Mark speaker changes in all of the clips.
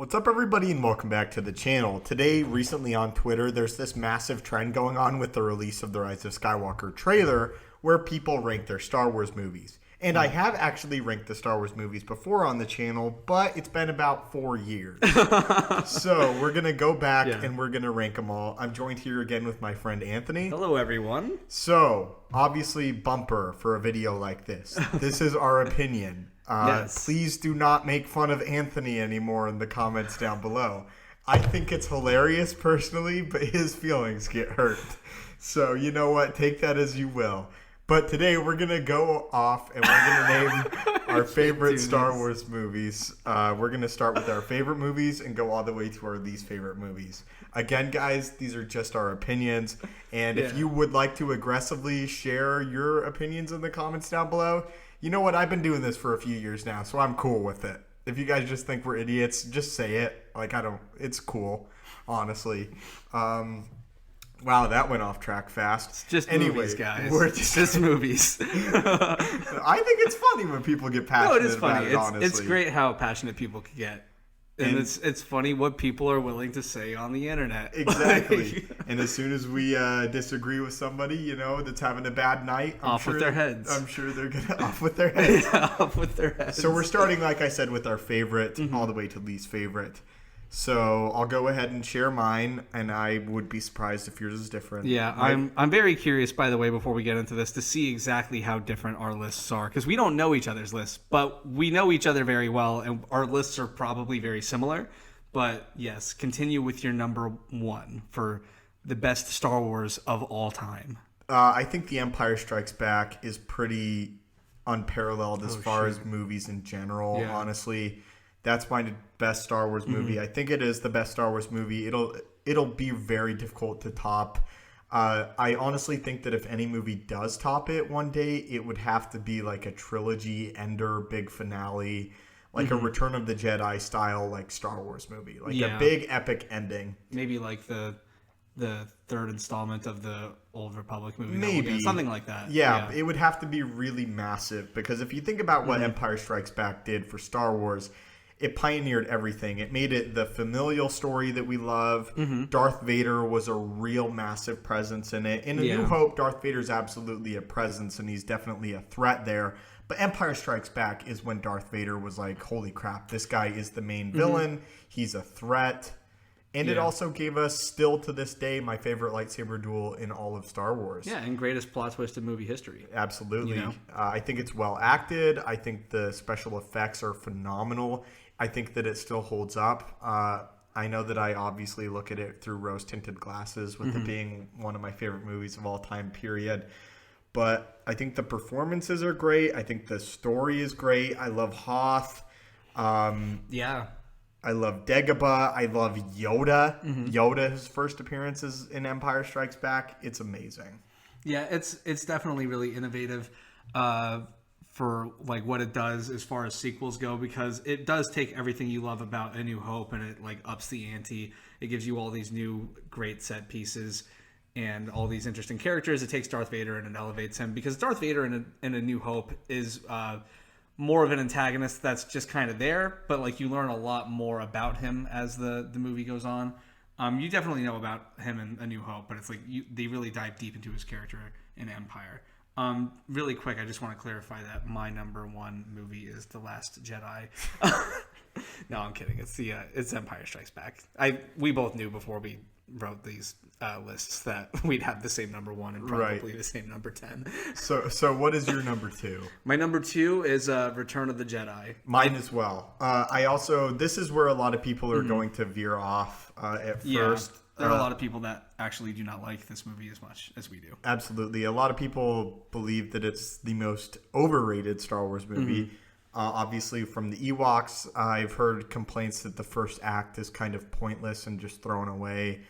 Speaker 1: What's up, everybody, and welcome back to the channel. Today, recently on Twitter, there's this massive trend going on with the release of the Rise of Skywalker trailer where people rank their Star Wars movies. And I have actually ranked the Star Wars movies before on the channel, but it's been about 4 years. So we're going to go back and we're going to rank them all. I'm joined here again with my friend Anthony.
Speaker 2: Hello, everyone.
Speaker 1: So, obviously, bumper for a video like this. This is our opinion.
Speaker 2: Yes.
Speaker 1: Please do not make fun of Anthony anymore in the comments down below. I think it's hilarious personally, but his feelings get hurt. So, you know what? Take that as you will. But today we're going to go off and we're going to name our favorite Star Wars movies. We're going to start with our favorite movies and go all the way to our least favorite movies. Again, guys, these are just our opinions. And if you would like to aggressively share your opinions in the comments down below, you know what? I've been doing this for a few years now, so I'm cool with it. If you guys just think we're idiots, just say it. Like, it's cool, honestly. Wow, that went off track fast.
Speaker 2: It's just movies, guys.
Speaker 1: We're
Speaker 2: just movies.
Speaker 1: I think it's funny when people get passionate
Speaker 2: it is funny.
Speaker 1: about it, honestly.
Speaker 2: It's great how passionate people can get. And it's funny what people are willing to say on the internet.
Speaker 1: Exactly. And as soon as we disagree with somebody, you know, that's having a bad night,
Speaker 2: with their heads.
Speaker 1: I'm sure they're going to off with their heads.
Speaker 2: Off with their heads.
Speaker 1: So we're starting, like I said, with our favorite all the way to least favorite. So I'll go ahead and share mine, and I would be surprised if yours is different.
Speaker 2: Yeah, I'm very curious, by the way, before we get into this, to see exactly how different our lists are. Because we don't know each other's lists, but we know each other very well, and our lists are probably very similar. But yes, continue with your number one for the best Star Wars of all time.
Speaker 1: I think The Empire Strikes Back is pretty unparalleled as far as movies in general, honestly. That's my best Star Wars movie. I think it is the best Star Wars movie. It'll be very difficult to top. I honestly think that if any movie does top it one day, it would have to be like a trilogy ender, big finale, like a Return of the Jedi style like Star Wars movie, like a big epic ending.
Speaker 2: Maybe like the third installment of the Old Republic movie.
Speaker 1: Maybe
Speaker 2: something like that.
Speaker 1: Yeah, it would have to be really massive because if you think about what Empire Strikes Back did for Star Wars, it pioneered everything. It made it the familial story that we love. Darth Vader was a real massive presence in it. In A New Hope, Darth Vader's absolutely a presence, and he's definitely a threat there. But Empire Strikes Back is when Darth Vader was like, holy crap, this guy is the main villain. He's a threat. And it also gave us, still to this day, my favorite lightsaber duel in all of Star Wars.
Speaker 2: Yeah, and greatest plot twist in movie history.
Speaker 1: Absolutely. You know? I think it's well acted. I think the special effects are phenomenal. I think that it still holds up. I know that I obviously look at it through rose-tinted glasses with it being one of my favorite movies of all time, period. But I think the performances are great. I think the story is great. I love Hoth. I love Dagobah. I love Yoda. Yoda, his first appearances in Empire Strikes Back. It's amazing.
Speaker 2: Yeah, it's definitely really innovative for like what it does as far as sequels go, because it does take everything you love about A New Hope and it like ups the ante. It gives you all these new great set pieces and all these interesting characters. It takes Darth Vader and it elevates him, because Darth Vader in A New Hope is more of an antagonist that's just kind of there, but like you learn a lot more about him as the movie goes on. You definitely know about him in A New Hope, but it's like they really dive deep into his character in Empire. Really quick, I just want to clarify that my number one movie is The Last Jedi. No, I'm kidding. It's Empire Strikes Back. We both knew before we wrote these lists that we'd have the same number one and probably the same number 10.
Speaker 1: So what is your number two?
Speaker 2: My number two is Return of the Jedi.
Speaker 1: Mine as well. This is where a lot of people are going to veer off at first.
Speaker 2: There are a lot of people that actually do not like this movie as much as we do.
Speaker 1: Absolutely. A lot of people believe that it's the most overrated Star Wars movie. Obviously, from the Ewoks, I've heard complaints that the first act is kind of pointless and just thrown away,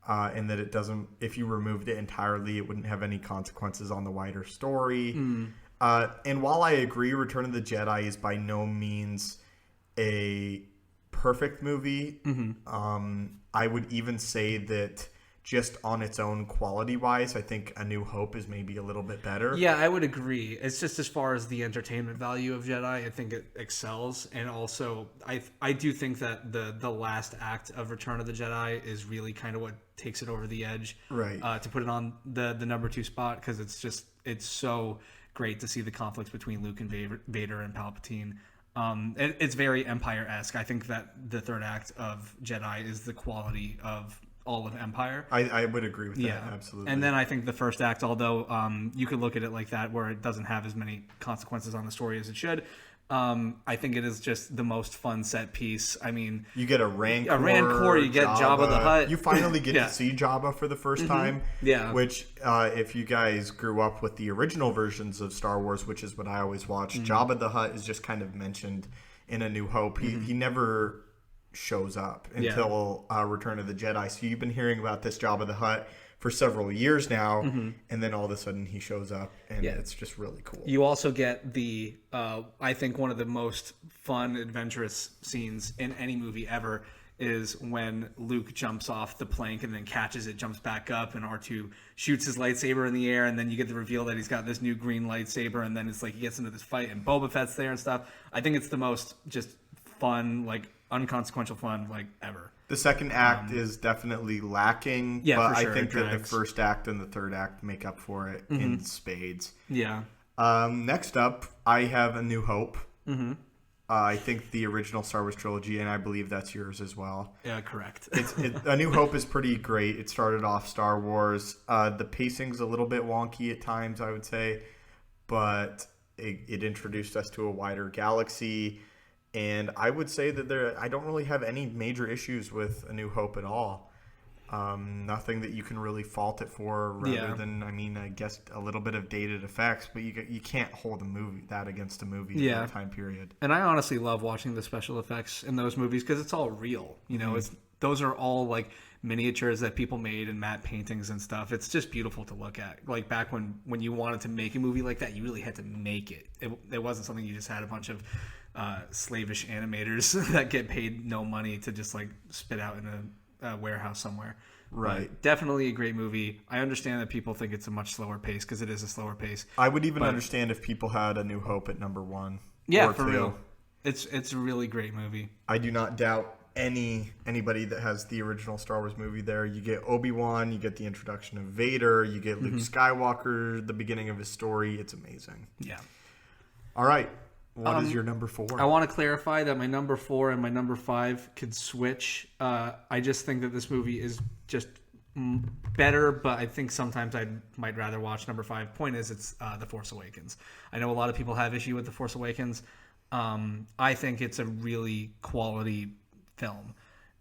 Speaker 1: and that it doesn't, if you removed it entirely, it wouldn't have any consequences on the wider story. And while I agree Return of the Jedi is by no means a perfect movie, I would even say that just on its own quality-wise, I think A New Hope is maybe a little bit better.
Speaker 2: Yeah, I would agree. It's just as far as the entertainment value of Jedi, I think it excels. And also, I do think that the last act of Return of the Jedi is really kind of what takes it over the edge.
Speaker 1: Right.
Speaker 2: To put it on the number 2 spot, because it's so great to see the conflicts between Luke and Vader and Palpatine. It's very Empire-esque. I think that the third act of Jedi is the quality of all of Empire.
Speaker 1: I would agree with that, absolutely.
Speaker 2: And then I think the first act, although you could look at it like that, where it doesn't have as many consequences on the story as it should, I think it is just the most fun set piece. I mean,
Speaker 1: you get a Rancor,
Speaker 2: you get Jabba the Hutt.
Speaker 1: You finally get to see Jabba for the first time.
Speaker 2: Yeah.
Speaker 1: Which, if you guys grew up with the original versions of Star Wars, which is what I always watch, Jabba the Hutt is just kind of mentioned in A New Hope. He never shows up until Return of the Jedi. So you've been hearing about this Jabba the Hutt for several years now, and then all of a sudden he shows up, and it's just really cool.
Speaker 2: You also get the, I think one of the most fun, adventurous scenes in any movie ever is when Luke jumps off the plank and then catches it, jumps back up, and R2 shoots his lightsaber in the air, and then you get the reveal that he's got this new green lightsaber, and then it's like he gets into this fight, and Boba Fett's there and stuff. I think it's the most just fun, like, unconsequential fun, like, ever.
Speaker 1: The second act is definitely lacking, but
Speaker 2: for sure,
Speaker 1: I think that the first act and the third act make up for it in spades.
Speaker 2: Yeah.
Speaker 1: Next up, I have A New Hope. I think the original Star Wars trilogy, and I believe that's yours as well.
Speaker 2: Yeah, correct.
Speaker 1: A New Hope is pretty great. It started off Star Wars. The pacing's a little bit wonky at times, I would say, but it introduced us to a wider galaxy. And I would say that I don't really have any major issues with A New Hope at all. Nothing that you can really fault it for, rather than, I mean, I guess a little bit of dated effects, but you can't hold that against a movie for that time period.
Speaker 2: And I honestly love watching the special effects in those movies because it's all real. You know, those are all like miniatures that people made and matte paintings and stuff. It's just beautiful to look at. Like back when you wanted to make a movie like that, you really had to make it. It wasn't something you just had a bunch of slavish animators that get paid no money to just like spit out in a warehouse somewhere.
Speaker 1: Right.
Speaker 2: But definitely a great movie. I understand that people think it's a much slower pace because it is a slower pace.
Speaker 1: I would even understand if people had A New Hope at number 1.
Speaker 2: Yeah, for real. It's a really great movie.
Speaker 1: I do not doubt anybody that has the original Star Wars movie there. You get Obi-Wan, you get the introduction of Vader, you get Luke Skywalker, the beginning of his story. It's amazing.
Speaker 2: Yeah.
Speaker 1: All right. What is your number 4?
Speaker 2: I want to clarify that my number 4 and my number 5 could switch. I just think that this movie is just better, but I think sometimes I might rather watch number 5. Point is, it's The Force Awakens. I know a lot of people have issue with The Force Awakens. I think it's a really quality film.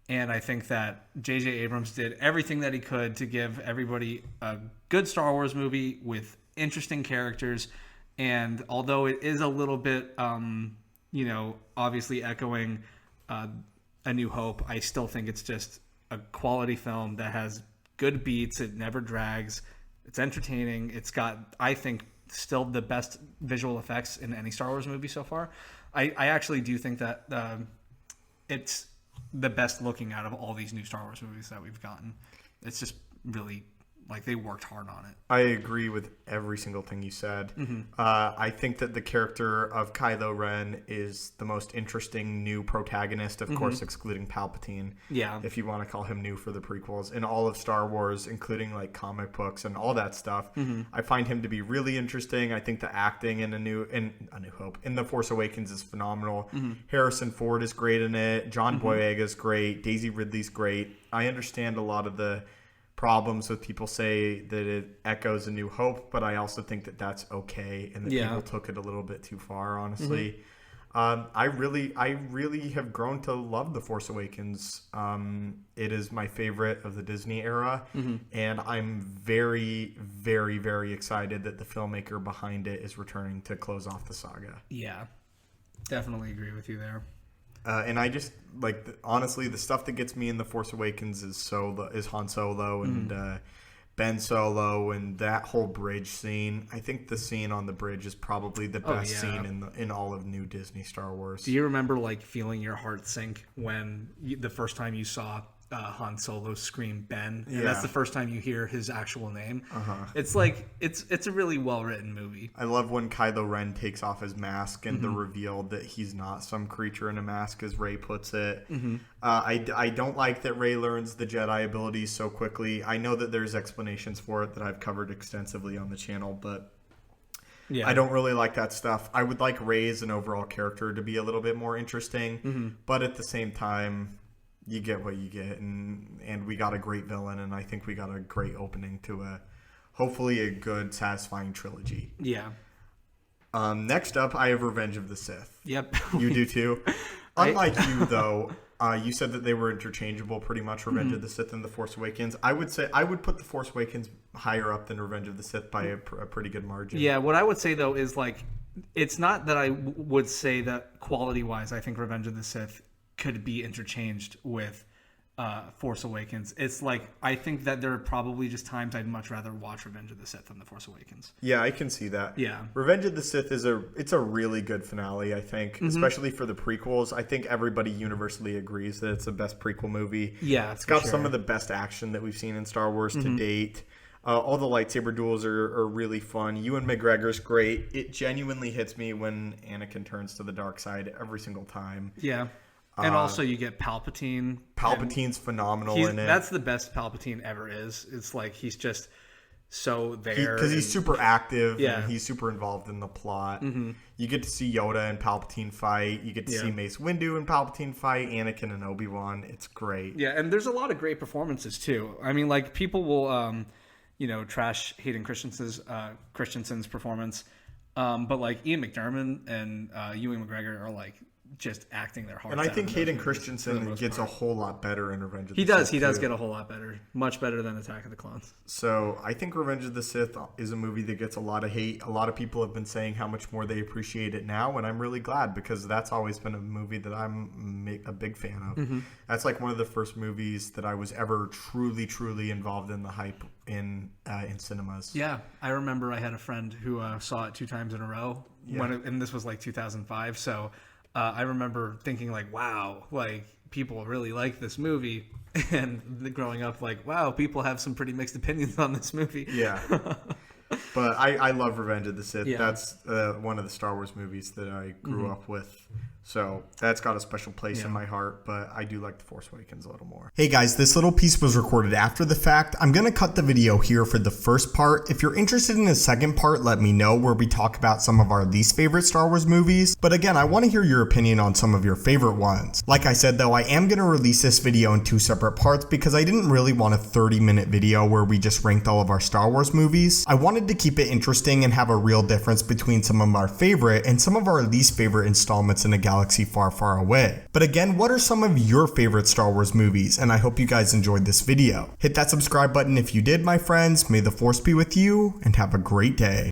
Speaker 2: And I think that J.J. Abrams did everything that he could to give everybody a good Star Wars movie with interesting characters. And although it is a little bit, obviously echoing A New Hope, I still think it's just a quality film that has good beats. It never drags. It's entertaining. It's got, I think, still the best visual effects in any Star Wars movie so far. I actually do think that it's the best looking out of all these new Star Wars movies that we've gotten. It's just really, like, they worked hard on it.
Speaker 1: I agree with every single thing you said. I think that the character of Kylo Ren is the most interesting new protagonist, of course, excluding Palpatine.
Speaker 2: Yeah.
Speaker 1: If you want to call him new for the prequels. In all of Star Wars, including, like, comic books and all that stuff, I find him to be really interesting. I think the acting in A New Hope, in The Force Awakens, is phenomenal. Harrison Ford is great in it. John Boyega is great. Daisy Ridley's great. I understand a lot of the problems with people say that it echoes A New Hope, but I also think that that's okay, and that people took it a little bit too far, honestly. I really have grown to love The Force Awakens. It is my favorite of the Disney era, and I'm very, very, very excited that the filmmaker behind it is returning to close off the saga.
Speaker 2: Yeah, definitely agree with you there.
Speaker 1: And I just, like, honestly, the stuff that gets me in The Force Awakens is Han Solo and Ben Solo and that whole bridge scene. I think the scene on the bridge is probably the best scene in all of new Disney Star Wars.
Speaker 2: Do you remember, like, feeling your heart sink when the first time you saw Han Solo scream Ben, and
Speaker 1: Yeah.
Speaker 2: that's the first time you hear his actual name. It's like it's a really well written movie.
Speaker 1: I love when Kylo Ren takes off his mask and the reveal that he's not some creature in a mask, as Rey puts it. I don't like that Rey learns the Jedi abilities so quickly. I know that there's explanations for it that I've covered extensively on the channel, but
Speaker 2: Yeah,
Speaker 1: I don't really like that stuff. I would like Rey as an overall character to be a little bit more interesting, but at the same time, you get what you get, and we got a great villain, and I think we got a great opening to hopefully a good, satisfying trilogy.
Speaker 2: Yeah.
Speaker 1: Next up, I have Revenge of the Sith.
Speaker 2: Yep.
Speaker 1: You do too? Unlike you, though, you said that they were interchangeable pretty much, Revenge of the Sith and The Force Awakens. I would say I would put The Force Awakens higher up than Revenge of the Sith by a pretty good margin.
Speaker 2: Yeah, what I would say, though, is like, it's not that I would say that quality-wise, I think Revenge of the Sith could be interchanged with Force Awakens. It's like, I think that there are probably just times I'd much rather watch Revenge of the Sith than The Force Awakens.
Speaker 1: Yeah, I can see that.
Speaker 2: Yeah.
Speaker 1: Revenge of the Sith it's a really good finale, I think, especially for the prequels. I think everybody universally agrees that it's the best prequel movie.
Speaker 2: Yeah,
Speaker 1: it's got some of the best action that we've seen in Star Wars to date. All the lightsaber duels are really fun. Ewan McGregor's great. It genuinely hits me when Anakin turns to the dark side every single time.
Speaker 2: Yeah. And also you get Palpatine.
Speaker 1: Palpatine's phenomenal in it.
Speaker 2: That's the best Palpatine ever is. It's like he's just so there.
Speaker 1: Because he's super active
Speaker 2: Yeah.
Speaker 1: and he's super involved in the plot. You get to see Yoda and Palpatine fight. You get to see Mace Windu and Palpatine fight, Anakin and Obi-Wan. It's great.
Speaker 2: Yeah, and there's a lot of great performances too. I mean, like, people will trash Hayden Christensen's performance. But like Ian McDiarmid and Ewan McGregor are like just acting their hearts out.
Speaker 1: And I think
Speaker 2: in
Speaker 1: Hayden
Speaker 2: those movies,
Speaker 1: Christensen gets a whole lot better in Revenge of the
Speaker 2: He
Speaker 1: Sith.
Speaker 2: does. He does
Speaker 1: too.
Speaker 2: get a whole lot better. Much better than Attack of the Clones.
Speaker 1: So I think Revenge of the Sith is a movie that gets a lot of hate. A lot of people have been saying how much more they appreciate it now, and I'm really glad because that's always been a movie that I'm a big fan of. That's like one of the first movies that I was ever truly, truly involved in the hype in cinemas.
Speaker 2: Yeah, I remember I had a friend who saw it 2 times in a row, and this was like 2005. So I remember thinking like, wow, like people really like this movie, and growing up like, wow, people have some pretty mixed opinions on this movie.
Speaker 1: Yeah. But I love Revenge of the Sith.
Speaker 2: Yeah.
Speaker 1: That's one of the Star Wars movies that I grew up with. So that's got a special place in my heart, but I do like The Force Awakens a little more. Hey guys, this little piece was recorded after the fact. I'm going to cut the video here for the first part. If you're interested in the second part, let me know, where we talk about some of our least favorite Star Wars movies. But again, I want to hear your opinion on some of your favorite ones. Like I said though, I am going to release this video in 2 separate parts because I didn't really want a 30-minute video where we just ranked all of our Star Wars movies. I wanted to keep it interesting and have a real difference between some of our favorite and some of our least favorite installments in a galaxy far, far away. But again, what are some of your favorite Star Wars movies? And I hope you guys enjoyed this video. Hit that subscribe button if you did, my friends. May the Force be with you, and have a great day.